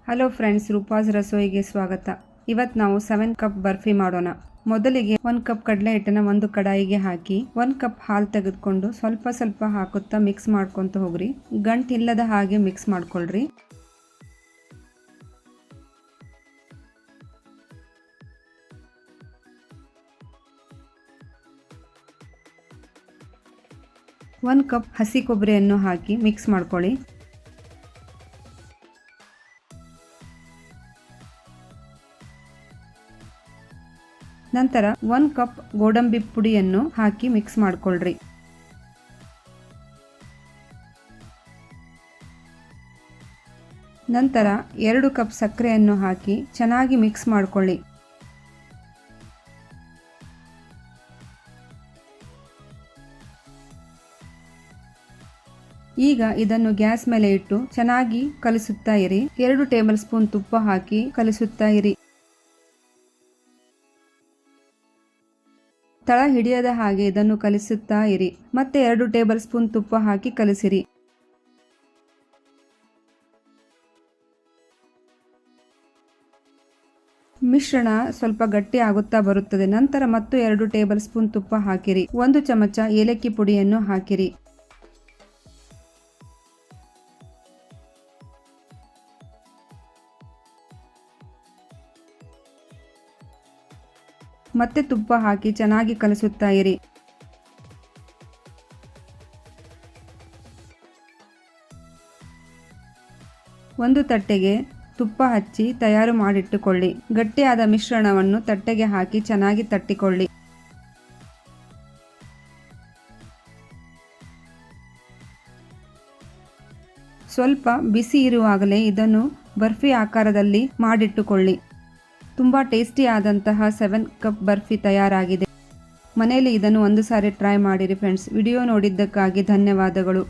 Hello friends, Roopa's ರಸೋಯಿಗೆ ಸ್ವಾಗತ. ಇವತ್ತು ನಾವು 7 ಕಪ್ ಬರ್ಫಿ ಮಾಡೋಣ. ಮೊದಲಿಗೆ 1 ಕಪ್ ಕಡಲೆ ಹಿಟ್ಟನ್ನ ಒಂದು ಕಡಾಯಿಗೆ ಹಾಕಿ 1 ಕಪ್ ಹಾಲು ತೆಗೆದುಕೊಂಡು ಸ್ವಲ್ಪ ಸ್ವಲ್ಪ ಹಾಕುತ್ತಾ ಮಿಕ್ಸ್ ಮಾಡ್ಕೊಂತ ಹೋಗ್ರಿ. ಗಂಟಿಲ್ಲದ ಹಾಗೆ ಮಿಕ್ಸ್ ಮಾಡ್ಕೊಳ್ರಿ. ಒಂದು ಕಪ್ ಹಸಿ ಕೊಬ್ಬರಿಯನ್ನು ಹಾಕಿ ಮಿಕ್ಸ್ ಮಾಡ್ಕೊಳ್ಳಿ. ನಂತರ 1 ಕಪ್ ಗೋಡಂಬಿ ಪುಡಿಯನ್ನು ಹಾಕಿ ಮಿಕ್ಸ್ ಮಾಡ್ಕೊಳ್ರಿ. ನಂತರ 2 ಕಪ್ ಸಕ್ಕರೆಯನ್ನು ಹಾಕಿ ಚೆನ್ನಾಗಿ ಮಿಕ್ಸ್ ಮಾಡ್ಕೊಳ್ಳಿ. ಈಗ ಇದನ್ನು ಗ್ಯಾಸ್ ಮೇಲೆ ಇಟ್ಟು ಚೆನ್ನಾಗಿ ಕಲಿಸುತ್ತಾ ಇರಿ. 2 ಟೇಬಲ್ ಸ್ಪೂನ್ ತುಪ್ಪ ಹಾಕಿ ಕಲಿಸುತ್ತಾ ಇರಿ. ತಳ ಹಿಡಿಯದ ಹಾಗೆ ಇದನ್ನು ಕಲಿಸುತ್ತಾ ಇರಿ. ಮತ್ತೆ 2 ಟೇಬಲ್ ಸ್ಪೂನ್ ತುಪ್ಪ ಹಾಕಿ ಕಲಿಸಿರಿ. ಮಿಶ್ರಣ ಸ್ವಲ್ಪ ಗಟ್ಟಿ ಆಗುತ್ತಾ ಬರುತ್ತದೆ. ನಂತರ ಮತ್ತು 2 ಟೇಬಲ್ ಸ್ಪೂನ್ ತುಪ್ಪ ಹಾಕಿರಿ. 1 ಚಮಚ ಏಲಕ್ಕಿ ಪುಡಿಯನ್ನು ಹಾಕಿರಿ. ಮತ್ತೆ ತುಪ್ಪ ಹಾಕಿ ಚೆನ್ನಾಗಿ ಕಲಿಸುತ್ತಾ ಇರಿ. ಒಂದು ತಟ್ಟೆಗೆ ತುಪ್ಪ ಹಚ್ಚಿ ತಯಾರು ಮಾಡಿಟ್ಟುಕೊಳ್ಳಿ. ಗಟ್ಟಿಯಾದ ಮಿಶ್ರಣವನ್ನು ತಟ್ಟೆಗೆ ಹಾಕಿ ಚೆನ್ನಾಗಿ ತಟ್ಟಿಕೊಳ್ಳಿ. ಸ್ವಲ್ಪ ಬಿಸಿ ಇರುವಾಗಲೇ ಇದನ್ನು ಬರ್ಫಿ ಆಕಾರದಲ್ಲಿ ಮಾಡಿಟ್ಟುಕೊಳ್ಳಿ. ತುಂಬ ಟೇಸ್ಟಿ ಆದಂತಹ 7 ಕಪ್ ಬರ್ಫಿ ತಯಾರಾಗಿದೆ. ಮನೆಯಲ್ಲಿ ಇದನ್ನು ಒಂದು ಸಾರಿ ಟ್ರೈ ಮಾಡಿರಿ ಫ್ರೆಂಡ್ಸ್. ವಿಡಿಯೋ ನೋಡಿದ್ದಕ್ಕಾಗಿ ಧನ್ಯವಾದಗಳು.